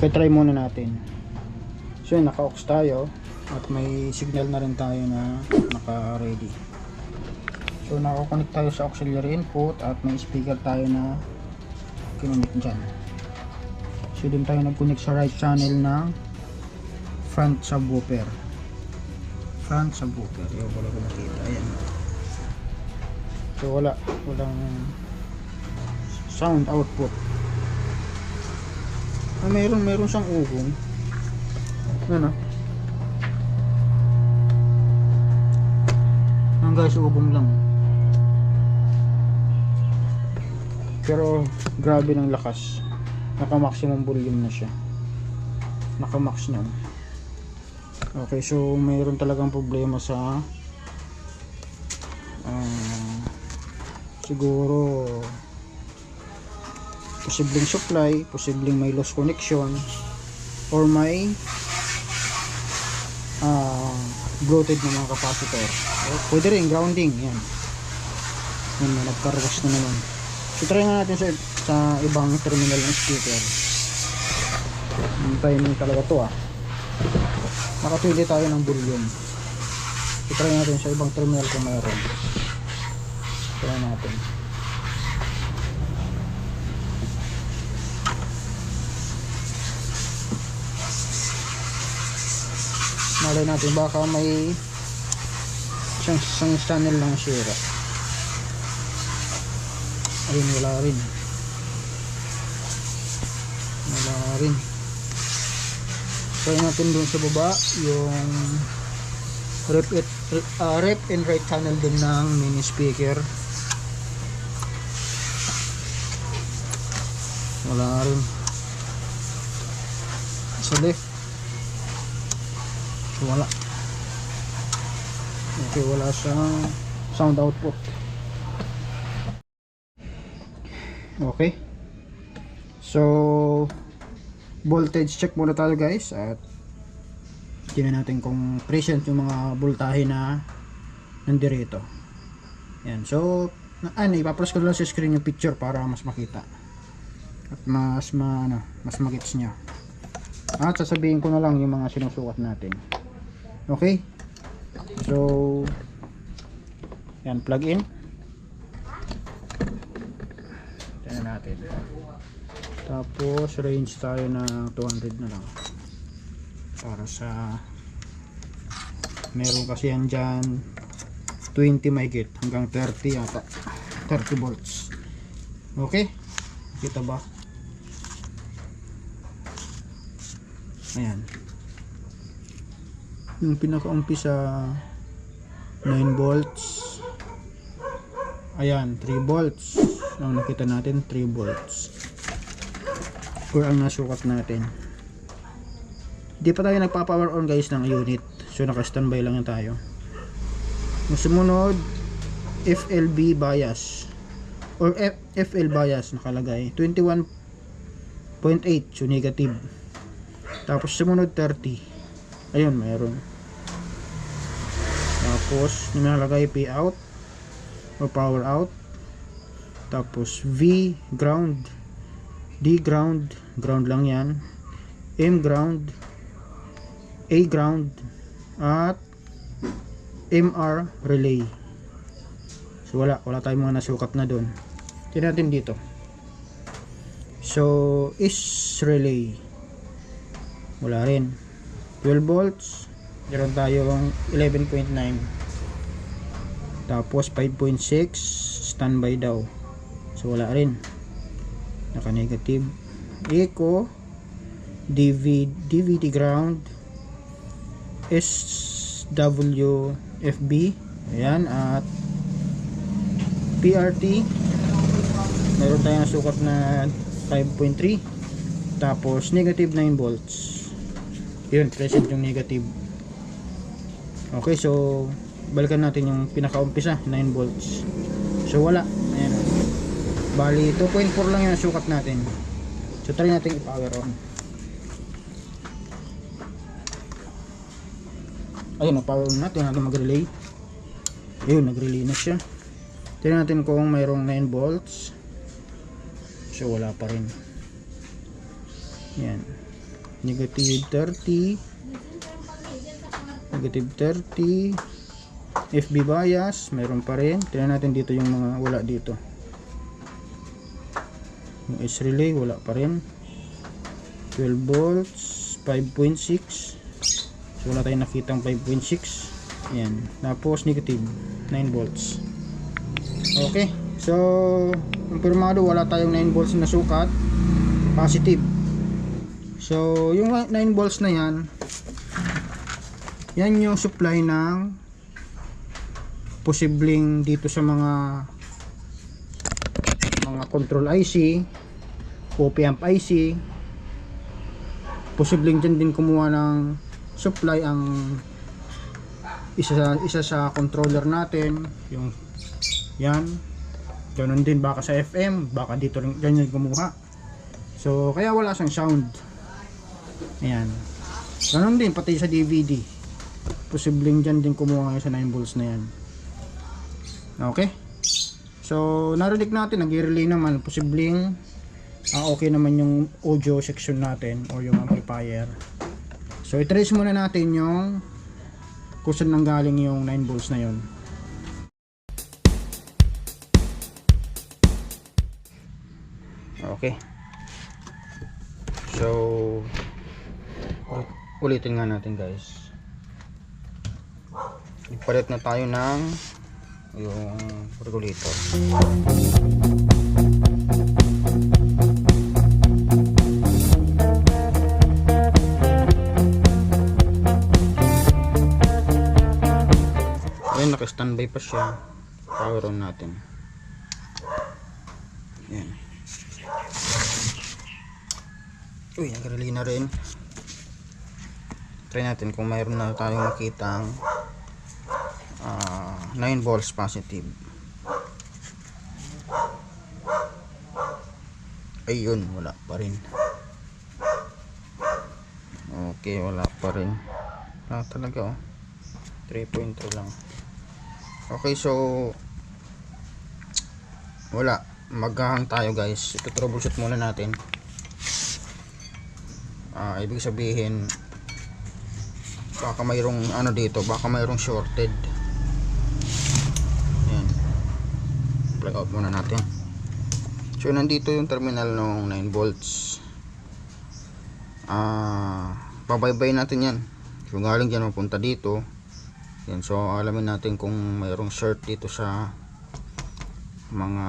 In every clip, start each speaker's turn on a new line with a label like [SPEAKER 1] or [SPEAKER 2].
[SPEAKER 1] try muna natin. So yun, naka-aux tayo at may signal na rin tayo na naka-ready. So naka-connect tayo sa auxiliary input at may speaker tayo na kinunit dyan. So dun tayo nag-connect sa right channel ng front subwoofer. Yun, wala ko nakita. Ayan. So walang sound output. Meron siyang ugong. Ano? Ang guys, ugong lang. Pero grabe ng lakas. Naka maximum volume na siya. Naka max na. Okay, so mayroon talagang problema sa siguro posibleng supply, posibleng may loss connection, or may bloated na mga capacitor. Pwede rin grounding. Yan, nagkarwas na naman. So try nga natin sa ibang terminal ng speaker. Hintayin mo talaga to nakatuli tayo ng volume. So try natin sa ibang terminal kung mayroon. Try natin. Malay natin baka may isang channel lang sira. Ayun, wala rin. Try natin dun sa baba yung rep and right channel din ng mini speaker. Wala rin. Sa left wala. Okay, wala siyang sound output. Okay, so voltage check muna tayo guys at tingnan natin kung present yung mga voltahe na nandirito. Yan, so ipapress ko lang sa screen yung picture para mas makita at mas magets nyo. At sasabihin ko na lang yung mga sinusukat natin. Okay, so yan, plug in. Tingnan natin. Tapos range tayo na 200 na lang para sa meron kasi yan dyan 20 mahigit hanggang 30 yata, 30 volts. Okay, kita ba? Ayan, yung pinaka-umpisa 9 volts. Ayan, 3 volts ang nakita natin, 3 volts or ang nasukat natin. Hindi pa tayo nagpa-power on guys ng unit, so naka-standby lang yan tayo. Yung sumunod, FLB bias or FL bias nakalagay 21.8, so negative. Tapos sumunod 30, ayun, mayroon. Tapos yung nakalagay P out or power out. Tapos V ground, D ground, ground lang yan, M ground, A ground, at MR relay. So wala tayong mga nasukat na doon. Tingnan natin dito. So is relay, wala rin. 12 volts, meron tayong 11.9. Tapos 5.6 standby daw, so wala rin, naka negative. Eco, DVD ground, SWFB, ayan, at PRT meron tayong sukat na 5.3. tapos negative 9 volts, yun, present yung negative. Okay, so balikan natin yung pinakaumpisa, 9 volts. So wala, ayan, bali 2.4 lang yung sukat natin. So try natin i-power on. Ayun, na-power on natin, natin mag-relay. Ayun, nag-relay na siya. Tingnan natin kung mayroong 9 volts. So wala pa rin. Yan. negative 30, negative 30. FB bias, meron pa rin. Tingnan natin dito yung mga wala dito. Yung S relay, wala pa rin. 12 volts, 5.6. So wala tayong nakitang 5.6. Ayan. Tapos negative 9 volts. Okay. So, kumpirmado wala tayong 9 volts na sukat. Positive. So, yung 9 volts na yan, yan yung supply ng posibleng dito sa mga control IC, op-amp IC. Posibleng dyan din kumuha ng supply ang isa sa controller natin, yung yan. Ganun din baka sa FM, baka dito rin ganyan kumuha. So kaya wala siyang sound. Ayan. Ganun din pati sa DVD. Posibleng dyan din kumuha sa 9 volts na yan. Okay? So narinig natin, nag-relay naman, posibleng okay naman yung audio section natin o yung amplifier. So i-trace muna natin yung kung saan nanggaling yung 9 volts na yun. Okay. So ulitin nga natin guys. Ipalit na tayo ng yung regulator. Ayan, naka-standby pa siya. Power on natin. Ayan. Uy, nag-relay na rin. Try natin kung mayroon na tayong makitang 9 volts positive. Ayun, wala pa rin. Okay, wala pa rin. Wala talaga 3.2 lang. Okay, so wala, maghahang tayo guys. Ito troubleshoot muna natin. Ibig sabihin baka mayroong ano dito, baka mayroong shorted. Ayan, plug out muna natin. So nandito yung terminal ng 9 volts. Pabaybay natin yan. So galing dyan mapunta dito. Yan, so alamin natin kung mayroong short dito sa mga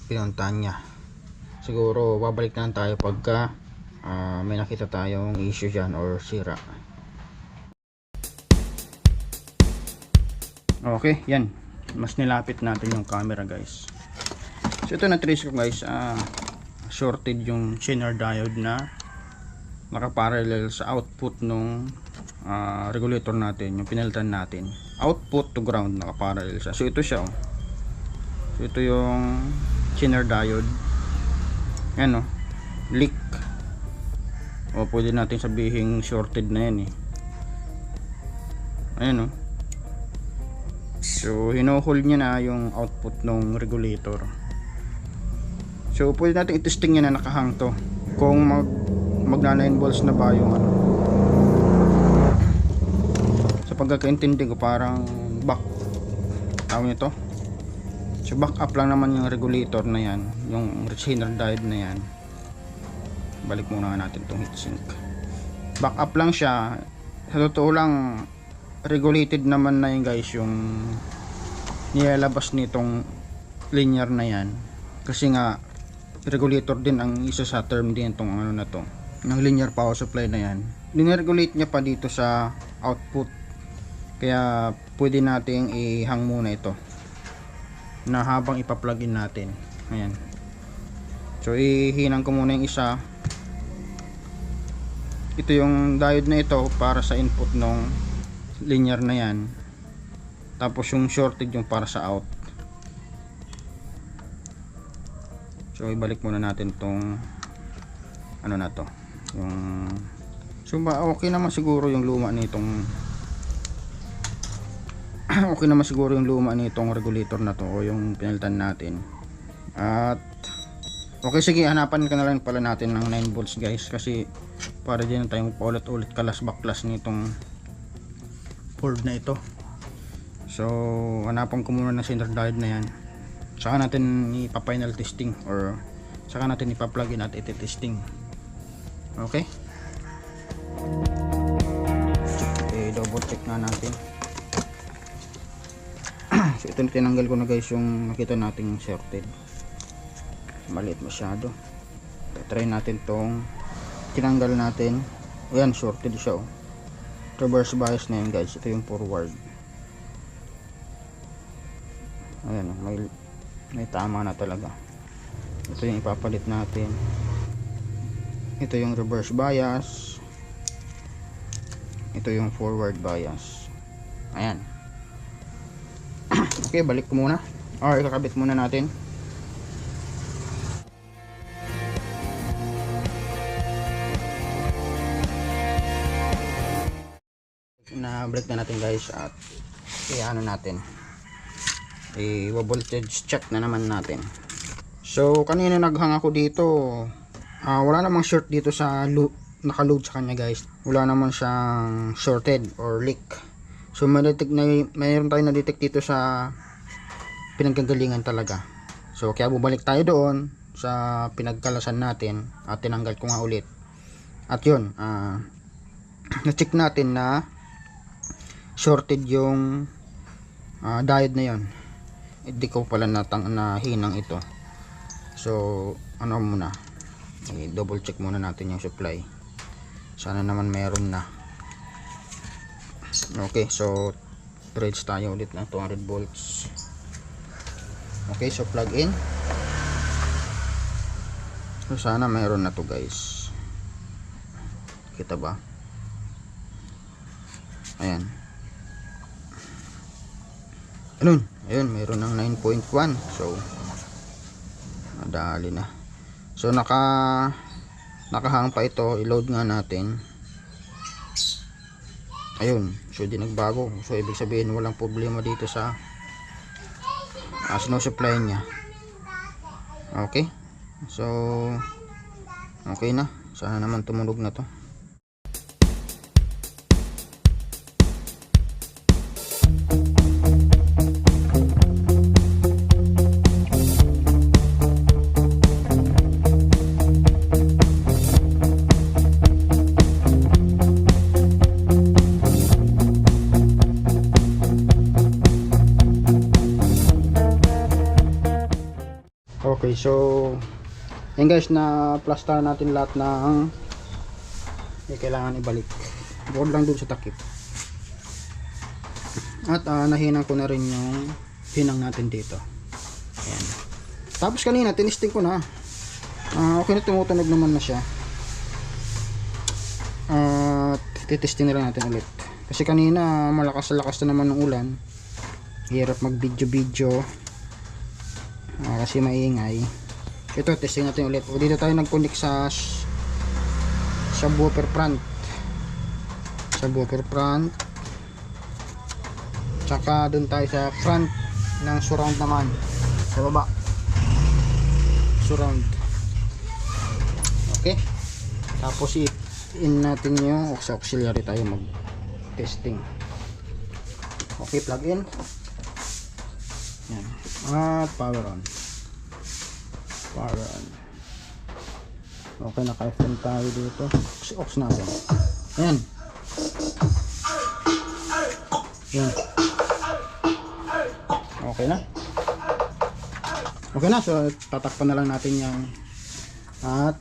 [SPEAKER 1] pinuntahan niya. Siguro babalik na tayo pagka may nakita tayong issue dyan or sira. Okay, yan, mas nilapit natin yung camera guys. So ito na trace ko guys, shorted yung Zener diode na nakaparallel sa output nung regulator natin, yung pinalitan natin. Output to ground nakaparallel siya. So ito siya. So ito yung Zener diode. Yan leak. O pwede natin sabihin shorted na yan Ayan So hino-hold niya na yung output ng regulator. So pwede natin i-testing yan na nakahang to. Kung magna 9 volts na ba yung sa pagkakaintindi ko parang back tawag nito. So back up lang naman yung regulator na yan, yung Zener diode na yan. Balik muna natin itong heatsink. Back up lang siya. Sa totoo lang regulated naman na yun guys, yung nilalabas nitong linear na yan. Kasi nga regulator din ang isa sa term din itong ano na to, ng linear power supply na yan. Niregulate niya pa dito sa output. Kaya pwede nating i-hang muna ito na habang ipa-plug in natin. Ayan. So ihinang ko muna yung isa. Ito yung diode na ito para sa input ng linear na yan. Tapos yung shorted yung para sa out. So ibalik muna natin tong ano na to. Yung so okay naman siguro yung luma nitong okay naman siguro yung luma nitong regulator na to o yung pinalitan natin. At Okay, sige, hanapan ka na lang pala natin ng 9 volts guys, kasi para din tayo paulit-ulit kalas baklas nitong board na ito. So hanapan ko muna ng center diode na yan, saka natin ipa-final testing or saka natin ipa-plug in at iti-testing. Okay, double check na natin. So ito, tinanggal ko na guys yung nakita nating shorted, maliit masyado. Try natin tong tinanggal natin. Ayan, shorted siya oh. Reverse bias na yun guys. Ito yung forward. Ayan oh, may tama na talaga. Ito yung ipapalit natin. Ito yung reverse bias. Ito yung forward bias. Ayan. Okay, balik ko muna or ikakabit muna natin. Na break na natin guys at i-ano natin, i-voltage check na naman natin. So kanina naghang ako dito, wala namang short dito sa naka-load sa kanya guys, wala naman siyang shorted or leak. So mayroon tayong na-detect dito sa pinagkagalingan talaga. So kaya bumalik tayo doon sa pinagkalasan natin at tinanggal ko nga ulit. At yun, na-check natin na shorted yung diode na yon. Hindi ko pala nahinang ito. So ano muna, double check muna natin yung supply. Sana naman meron na. Okay, so bridge tayo ulit ng 200 volts. Okay, so plug in. So sana meron na to guys. Kita ba? Ayan. Ayun, meron ng 9.1. So madali na. So nakahang pa ito, i-load nga natin. Ayun, so di nagbago. So ibig sabihin walang problema dito sa supply niya. Okay, so okay na. Sana naman tumunog na to. Okay, so yan guys, na plaster natin lahat ng kailangan ibalik. Bukod lang dun sa takip. At nahinang ko na rin yung hinang natin dito. Ayan. Tapos kanina tinisting ko na. Okay na, tumutunog naman na siya. Titesting na lang natin ulit. Kasi kanina malakas na naman ng ulan. Hirap mag video kasi maingay. Ito, testing natin ulit. O, dito tayo nag-connect sa subwoofer front. Tsaka dun tayo sa front ng surround naman. Sa baba. Surround. Okay. Tapos in natin yung auxiliary tayo mag-testing. Okay, plug in. Yan. At power on. Okay, naka-FM tayo dito. Ox natin. Ayan. Yan. Okay na. Okay na. So tatakpan na lang natin yan. At